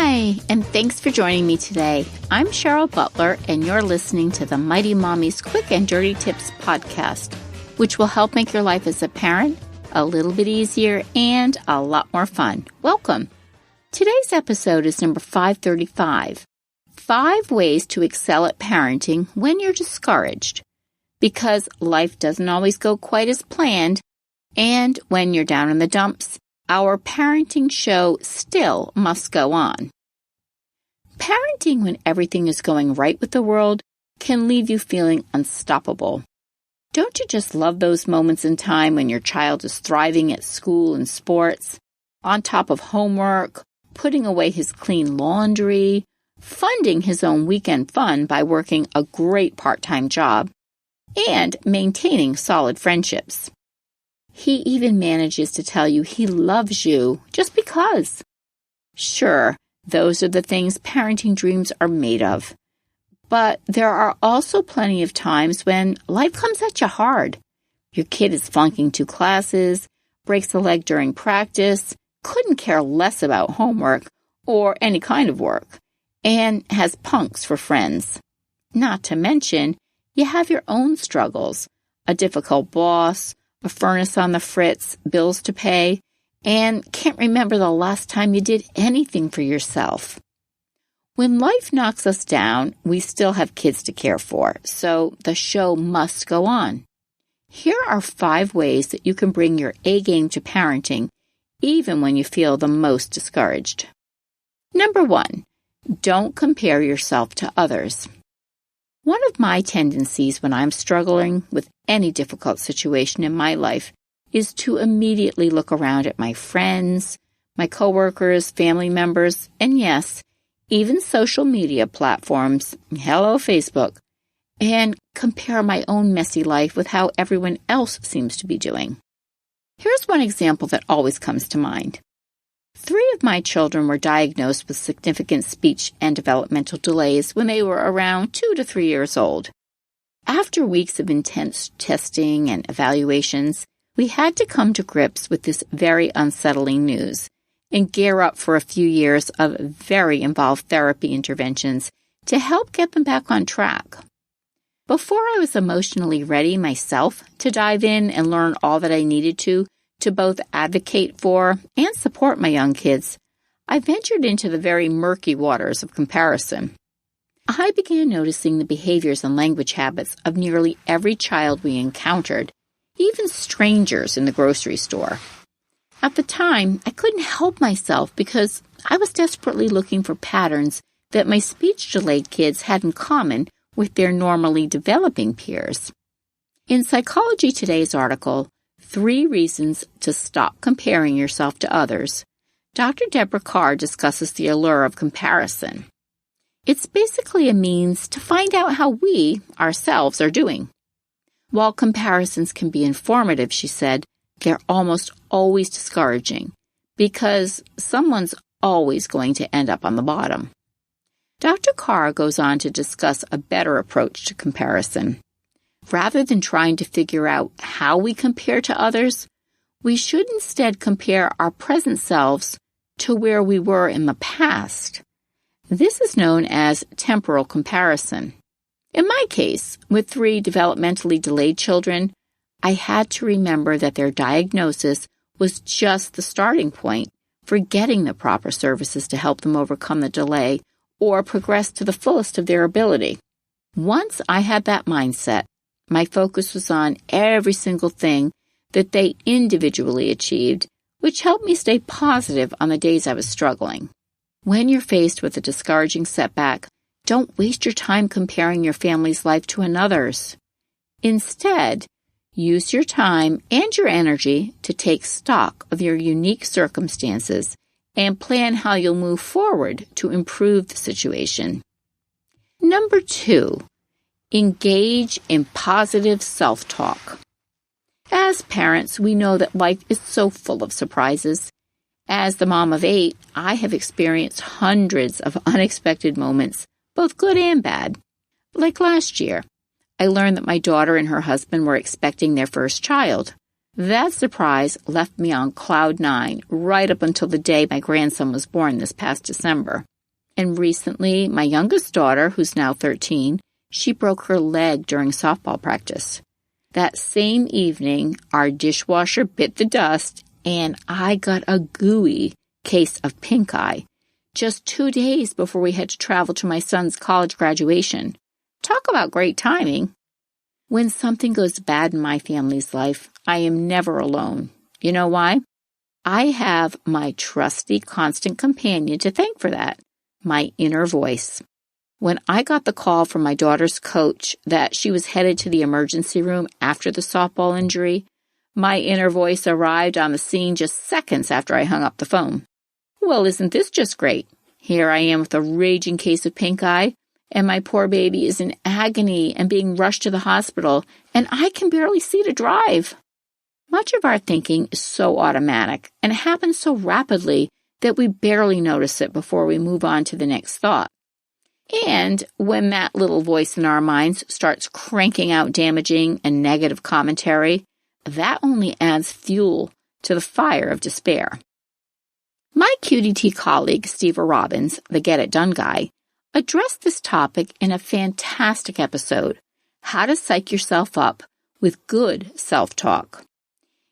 Hi, and thanks for joining me today. I'm Cheryl Butler, and you're listening to the Mighty Mommy's Quick and Dirty Tips podcast, which will help make your life as a parent a little bit easier and a lot more fun. Welcome. Today's episode is number 535, 5 ways to excel at parenting when you're discouraged. Because life doesn't always go quite as planned, and when you're down in the dumps, our parenting show still must go on. Parenting when everything is going right with the world can leave you feeling unstoppable. Don't you just love those moments in time when your child is thriving at school and sports, on top of homework, putting away his clean laundry, funding his own weekend fun by working a great part-time job, and maintaining solid friendships? He even manages to tell you he loves you just because. Sure, those are the things parenting dreams are made of. But there are also plenty of times when life comes at you hard. Your kid is flunking 2 classes, breaks a leg during practice, couldn't care less about homework or any kind of work, and has punks for friends. Not to mention, you have your own struggles, a difficult boss, a furnace on the fritz, bills to pay, and can't remember the last time you did anything for yourself. When life knocks us down, we still have kids to care for, so the show must go on. Here are 5 ways that you can bring your A game to parenting, even when you feel the most discouraged. Number 1, don't compare yourself to others. One of my tendencies when I'm struggling with any difficult situation in my life is to immediately look around at my friends, my coworkers, family members, and yes, even social media platforms, hello Facebook, and compare my own messy life with how everyone else seems to be doing. Here's one example that always comes to mind. 3 of my children were diagnosed with significant speech and developmental delays when they were around 2 to 3 years old. After weeks of intense testing and evaluations, we had to come to grips with this very unsettling news and gear up for a few years of very involved therapy interventions to help get them back on track. Before I was emotionally ready myself to dive in and learn all that I needed to both advocate for and support my young kids, I ventured into the very murky waters of comparison. I began noticing the behaviors and language habits of nearly every child we encountered, even strangers in the grocery store. At the time, I couldn't help myself because I was desperately looking for patterns that my speech-delayed kids had in common with their normally developing peers. In Psychology Today's article, 3 Reasons to Stop Comparing Yourself to Others, Dr. Deborah Carr discusses the allure of comparison. It's basically a means to find out how we, ourselves, are doing. While comparisons can be informative, she said, they're almost always discouraging because someone's always going to end up on the bottom. Dr. Carr goes on to discuss a better approach to comparison. Rather than trying to figure out how we compare to others, we should instead compare our present selves to where we were in the past. This is known as temporal comparison. In my case, with 3 developmentally delayed children, I had to remember that their diagnosis was just the starting point for getting the proper services to help them overcome the delay or progress to the fullest of their ability. Once I had that mindset, my focus was on every single thing that they individually achieved, which helped me stay positive on the days I was struggling. When you're faced with a discouraging setback, don't waste your time comparing your family's life to another's. Instead, use your time and your energy to take stock of your unique circumstances and plan how you'll move forward to improve the situation. Number 2, engage in positive self-talk. As parents, we know that life is so full of surprises. As the mom of 8, I have experienced hundreds of unexpected moments, both good and bad. Like last year, I learned that my daughter and her husband were expecting their first child. That surprise left me on cloud 9 right up until the day my grandson was born this past December. And recently, my youngest daughter, who's now 13, she broke her leg during softball practice. That same evening, our dishwasher bit the dust, and I got a gooey case of pink eye just 2 days before we had to travel to my son's college graduation. Talk about great timing. When something goes bad in my family's life, I am never alone. You know why? I have my trusty constant companion to thank for that, my inner voice. When I got the call from my daughter's coach that she was headed to the emergency room after the softball injury, my inner voice arrived on the scene just seconds after I hung up the phone. Well, isn't this just great? Here I am with a raging case of pink eye, and my poor baby is in agony and being rushed to the hospital, and I can barely see to drive. Much of our thinking is so automatic, and it happens so rapidly that we barely notice it before we move on to the next thought. And when that little voice in our minds starts cranking out damaging and negative commentary, that only adds fuel to the fire of despair. My QDT colleague, Steve Robbins, the Get It Done guy, addressed this topic in a fantastic episode, How to Psych Yourself Up with Good Self-Talk.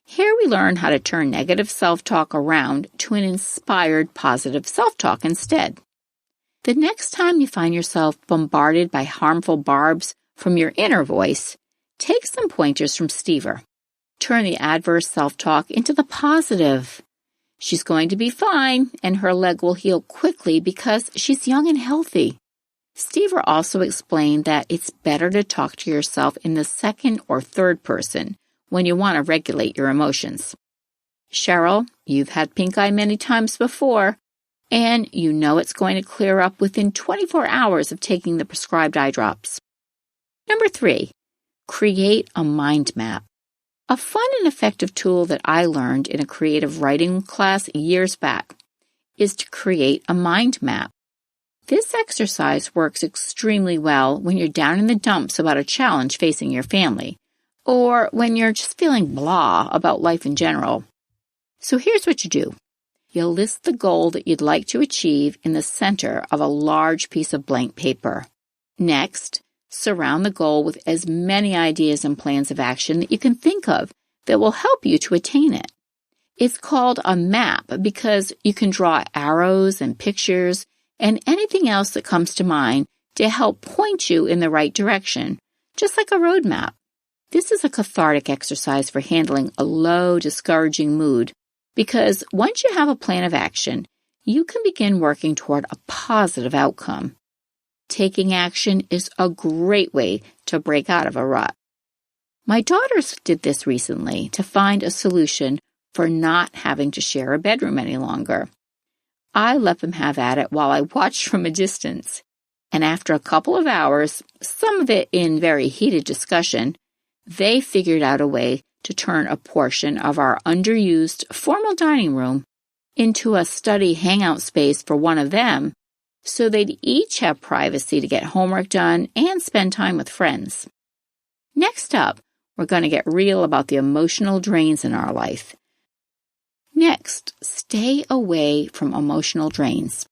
Here we learn how to turn negative self-talk around to an inspired positive self-talk instead. The next time you find yourself bombarded by harmful barbs from your inner voice, take some pointers from Stever. Turn the adverse self-talk into the positive. She's going to be fine, and her leg will heal quickly because she's young and healthy. Stever also explained that it's better to talk to yourself in the second or third person when you want to regulate your emotions. Cheryl, you've had pink eye many times before, and you know it's going to clear up within 24 hours of taking the prescribed eye drops. Number 3, create a mind map. A fun and effective tool that I learned in a creative writing class years back is to create a mind map. This exercise works extremely well when you're down in the dumps about a challenge facing your family, or when you're just feeling blah about life in general. So here's what you do. You'll list the goal that you'd like to achieve in the center of a large piece of blank paper. Next, surround the goal with as many ideas and plans of action that you can think of that will help you to attain it. It's called a map because you can draw arrows and pictures and anything else that comes to mind to help point you in the right direction, just like a road map. This is a cathartic exercise for handling a low, discouraging mood because once you have a plan of action, you can begin working toward a positive outcome. Taking action is a great way to break out of a rut. My daughters did this recently to find a solution for not having to share a bedroom any longer. I let them have at it while I watched from a distance, and after a couple of hours, some of it in very heated discussion, they figured out a way to turn a portion of our underused formal dining room into a study hangout space for one of them, so they'd each have privacy to get homework done and spend time with friends. Next up, we're going to get real about the emotional drains in our life. Next, stay away from emotional drains.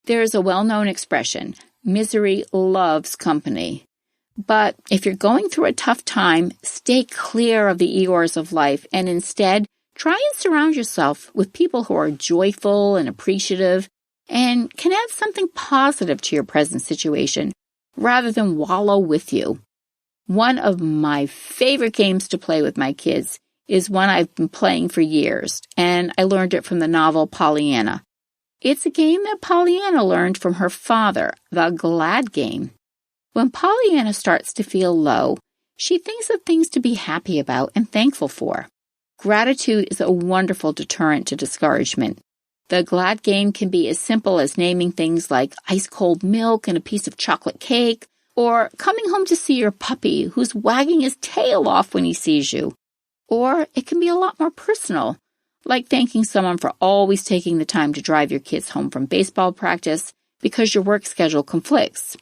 There is a well-known expression, misery loves company. But if you're going through a tough time, stay clear of the Eeyores of life and instead try and surround yourself with people who are joyful and appreciative and can add something positive to your present situation rather than wallow with you. One of my favorite games to play with my kids is one I've been playing for years, and I learned it from the novel Pollyanna. It's a game that Pollyanna learned from her father, the Glad Game. When Pollyanna starts to feel low, she thinks of things to be happy about and thankful for. Gratitude is a wonderful deterrent to discouragement. The Glad Game can be as simple as naming things like ice-cold milk and a piece of chocolate cake, or coming home to see your puppy who's wagging his tail off when he sees you. Or it can be a lot more personal, like thanking someone for always taking the time to drive your kids home from baseball practice because your work schedule conflicts.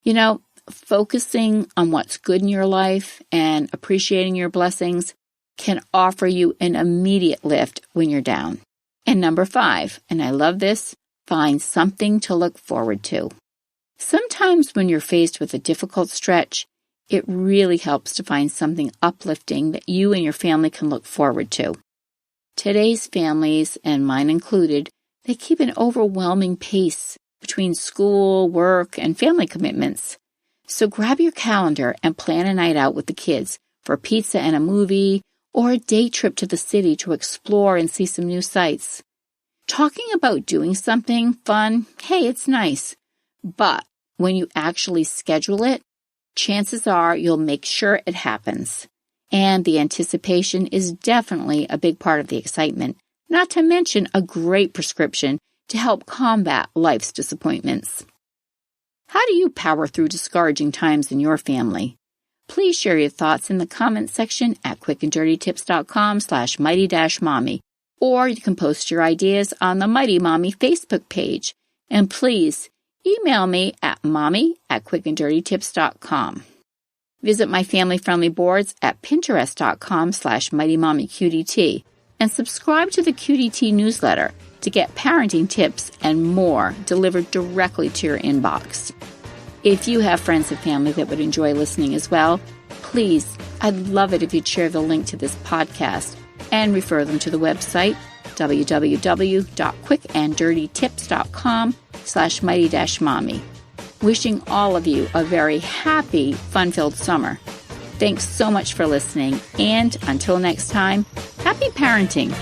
You know, focusing on what's good in your life and appreciating your blessings can offer you an immediate lift when you're down. And number 5, and I love this, Find something to look forward to. Sometimes when you're faced with a difficult stretch, it really helps to find something uplifting that you and your family can look forward to. Today's families, and mine included, they keep an overwhelming pace between school, work, and family commitments. So grab your calendar and plan a night out with the kids for pizza and a movie, or a day trip to the city to explore and see some new sights. Talking about doing something fun, hey, it's nice. But when you actually schedule it, chances are you'll make sure it happens. And the anticipation is definitely a big part of the excitement, not to mention a great prescription to help combat life's disappointments. How do you power through discouraging times in your family? Please share your thoughts in the comments section at quickanddirtytips.com/mighty-mommy, or you can post your ideas on the Mighty Mommy Facebook page. And please email me at mommy@quickanddirtytips.com. Visit my family-friendly boards at pinterest.com/mightymommyqdt and subscribe to the QDT newsletter to get parenting tips and more delivered directly to your inbox. If you have friends and family that would enjoy listening as well, please, I'd love it if you'd share the link to this podcast and refer them to the website www.quickanddirtytips.com/mighty-mommy. Wishing all of you a very happy, fun-filled summer. Thanks so much for listening, and until next time, happy parenting.